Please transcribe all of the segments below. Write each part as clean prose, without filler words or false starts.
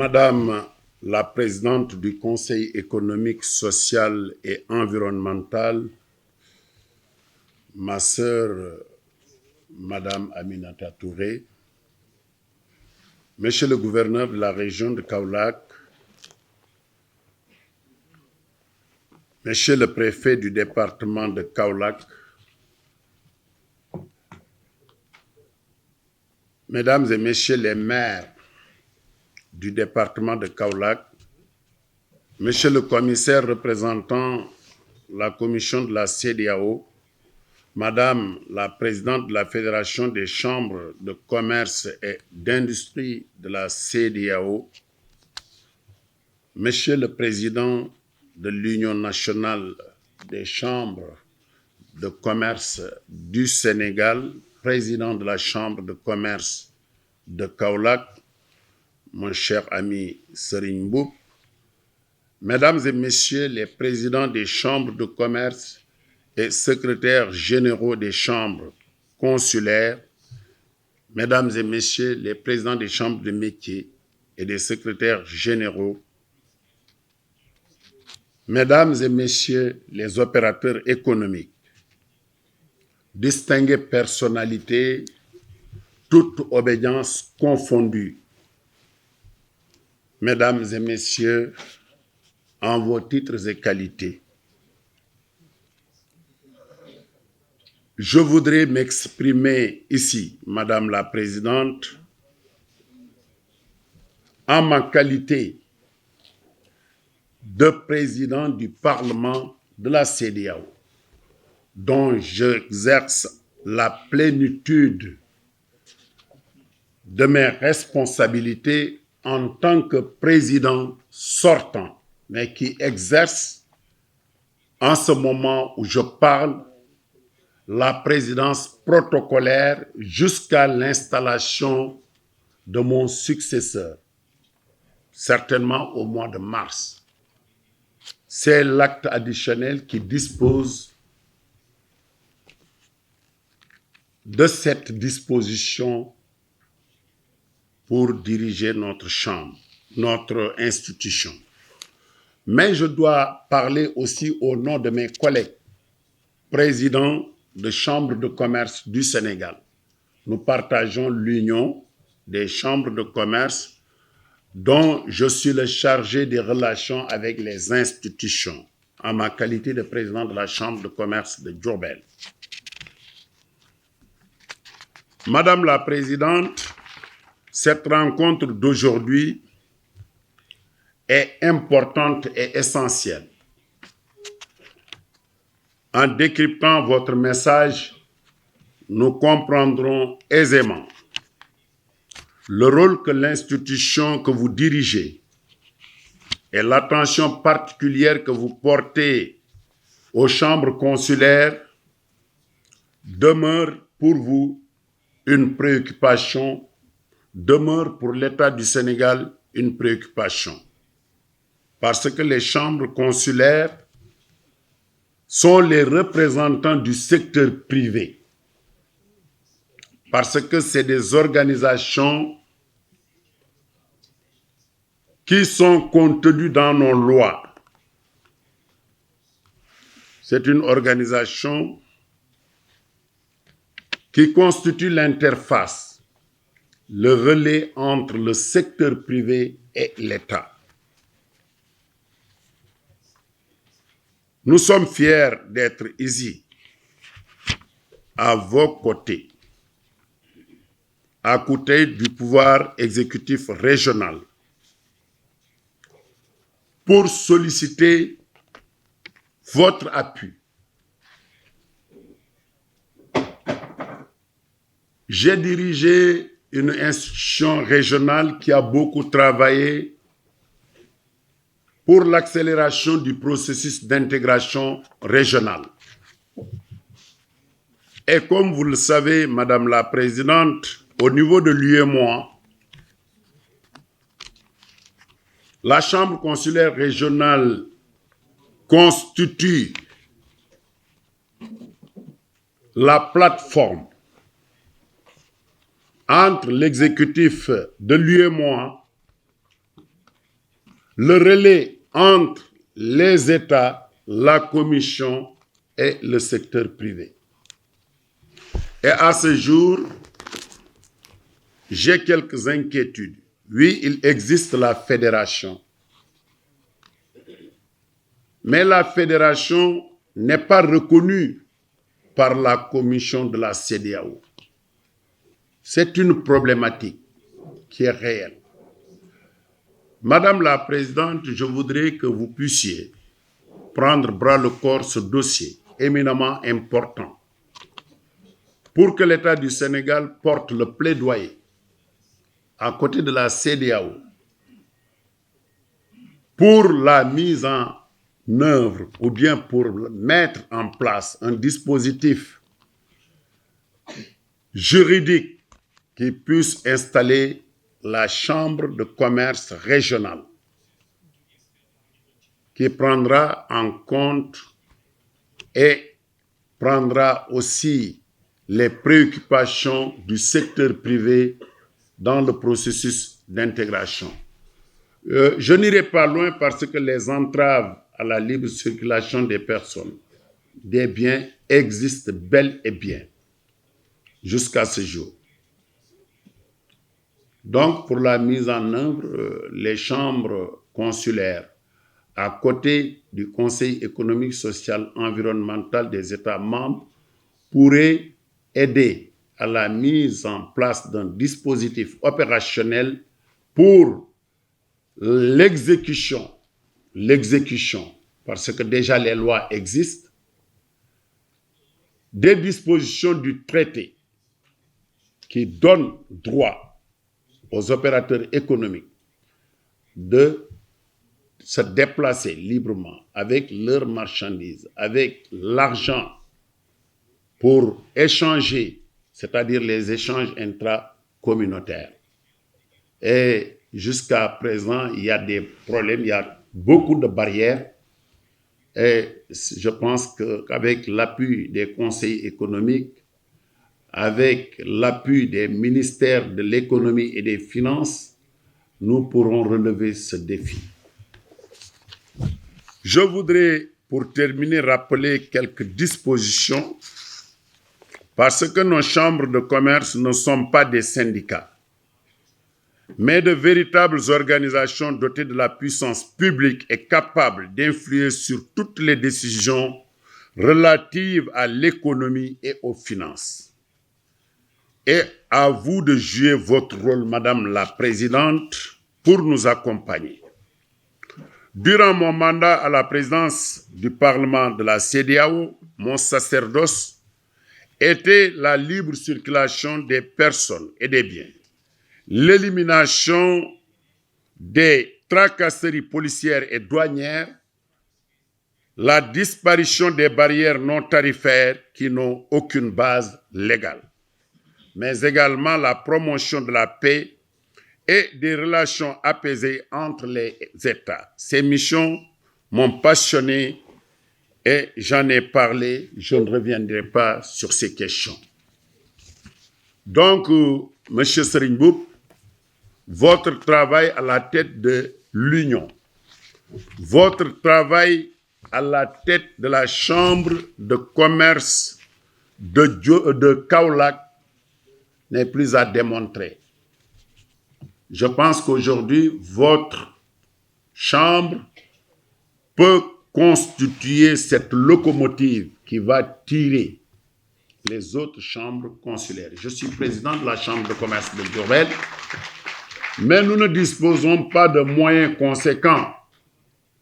Madame la présidente du Conseil économique, social et environnemental, ma sœur, Madame Aminata Touré, Monsieur le gouverneur de la région de Kaolack, Monsieur le préfet du département de Kaolack, Mesdames et Messieurs les maires du département de Kaolack, Monsieur le commissaire représentant la commission de la CEDEAO, Madame la présidente de la Fédération des chambres de commerce et d'industrie de la CEDEAO, Monsieur le président de l'Union nationale des chambres de commerce du Sénégal, président de la chambre de commerce de Kaolack, mon cher ami Serigne Mboup, Mesdames et Messieurs les présidents des chambres de commerce et secrétaires généraux des chambres consulaires, Mesdames et Messieurs les présidents des chambres de métiers et des secrétaires généraux, Mesdames et Messieurs les opérateurs économiques, distinguées personnalités, toute obédience confondue, Mesdames et Messieurs, en vos titres et qualités, je voudrais m'exprimer ici, Madame la Présidente, en ma qualité de président du Parlement de la CEDEAO, dont j'exerce la plénitude de mes responsabilités en tant que président sortant, mais qui exerce en ce moment où je parle la présidence protocolaire jusqu'à l'installation de mon successeur, certainement au mois de mars. C'est l'acte additionnel qui dispose de cette disposition pour diriger notre chambre, notre institution. Mais je dois parler aussi au nom de mes collègues, présidents de chambres de commerce du Sénégal. Nous partageons l'union des chambres de commerce dont je suis le chargé des relations avec les institutions en ma qualité de président de la chambre de commerce de Diourbel. Madame la Présidente, cette rencontre d'aujourd'hui est importante et essentielle. En décryptant votre message, nous comprendrons aisément le rôle que l'institution que vous dirigez et l'attention particulière que vous portez aux chambres consulaires demeurent pour vous une préoccupation, demeure pour l'État du Sénégal une préoccupation. Parce que les chambres consulaires sont les représentants du secteur privé. Parce que c'est des organisations qui sont contenues dans nos lois. C'est une organisation qui constitue l'interface, le relais entre le secteur privé et l'État. Nous sommes fiers d'être ici, à vos côtés, à côté du pouvoir exécutif régional, pour solliciter votre appui. J'ai dirigé une institution régionale qui a beaucoup travaillé pour l'accélération du processus d'intégration régionale. Et comme vous le savez, Madame la Présidente, au niveau de l'UEMOA, la Chambre consulaire régionale constitue la plateforme entre l'exécutif de l'UEMOA le relais entre les États, la Commission et le secteur privé. Et à ce jour, j'ai quelques inquiétudes. Oui, il existe la fédération. Mais la fédération n'est pas reconnue par la commission de la CEDEAO. C'est une problématique qui est réelle. Madame la Présidente, je voudrais que vous puissiez prendre bras le corps ce dossier éminemment important pour que l'État du Sénégal porte le plaidoyer à côté de la CEDEAO pour la mise en œuvre ou bien pour mettre en place un dispositif juridique qui puisse installer la chambre de commerce régionale qui prendra en compte et prendra aussi les préoccupations du secteur privé dans le processus d'intégration. Je n'irai pas loin parce que les entraves à la libre circulation des personnes, des biens existent bel et bien jusqu'à ce jour. Donc, pour la mise en œuvre, les chambres consulaires, à côté du Conseil économique, social, environnemental des États membres, pourraient aider à la mise en place d'un dispositif opérationnel pour l'exécution, parce que déjà les lois existent, des dispositions du traité qui donnent droit aux opérateurs économiques de se déplacer librement avec leurs marchandises, avec l'argent pour échanger, c'est-à-dire les échanges intracommunautaires. Et jusqu'à présent, il y a des problèmes, il y a beaucoup de barrières. Et je pense qu'avec l'appui des conseils économiques, avec l'appui des ministères de l'économie et des finances, nous pourrons relever ce défi. Je voudrais, pour terminer, rappeler quelques dispositions parce que nos chambres de commerce ne sont pas des syndicats, mais de véritables organisations dotées de la puissance publique et capables d'influer sur toutes les décisions relatives à l'économie et aux finances. Et à vous de jouer votre rôle, Madame la Présidente, pour nous accompagner. Durant mon mandat à la présidence du Parlement de la CEDEAO, mon sacerdoce était la libre circulation des personnes et des biens, l'élimination des tracasseries policières et douanières, la disparition des barrières non tarifaires qui n'ont aucune base légale, mais également la promotion de la paix et des relations apaisées entre les États. Ces missions m'ont passionné et j'en ai parlé, je ne reviendrai pas sur ces questions. Donc, M. Serigne Mboup, votre travail à la tête de l'Union, votre travail à la tête de la Chambre de commerce de Kaolack n'est plus à démontrer. Je pense qu'aujourd'hui, votre chambre peut constituer cette locomotive qui va tirer les autres chambres consulaires. Je suis président de la Chambre de commerce de Diourbel, mais nous ne disposons pas de moyens conséquents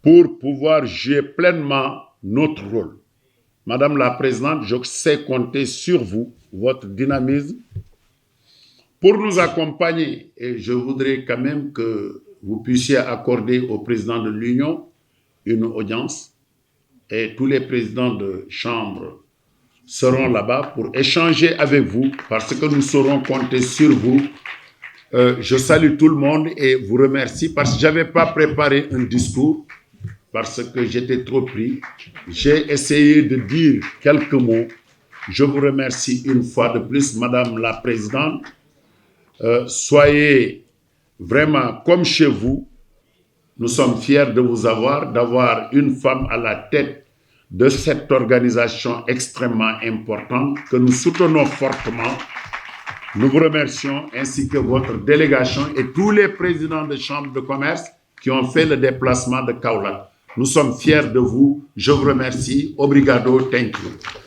pour pouvoir jouer pleinement notre rôle. Madame la Présidente, je sais compter sur vous, votre dynamisme, pour nous accompagner. Et je voudrais quand même que vous puissiez accorder au président de l'Union une audience. Et tous les présidents de chambre seront là-bas pour échanger avec vous parce que nous saurons compter sur vous. Je salue tout le monde et vous remercie parce que je n'avais pas préparé un discours parce que j'étais trop pris. J'ai essayé de dire quelques mots. Je vous remercie une fois de plus, Madame la Présidente. Soyez vraiment comme chez vous. Nous sommes fiers de vous d'avoir une femme à la tête de cette organisation extrêmement importante que nous soutenons fortement. Nous vous remercions ainsi que votre délégation et tous les présidents de chambres de commerce qui ont fait le déplacement de Kaolack. Nous sommes fiers de vous. Je vous remercie. Obrigado. Thank you.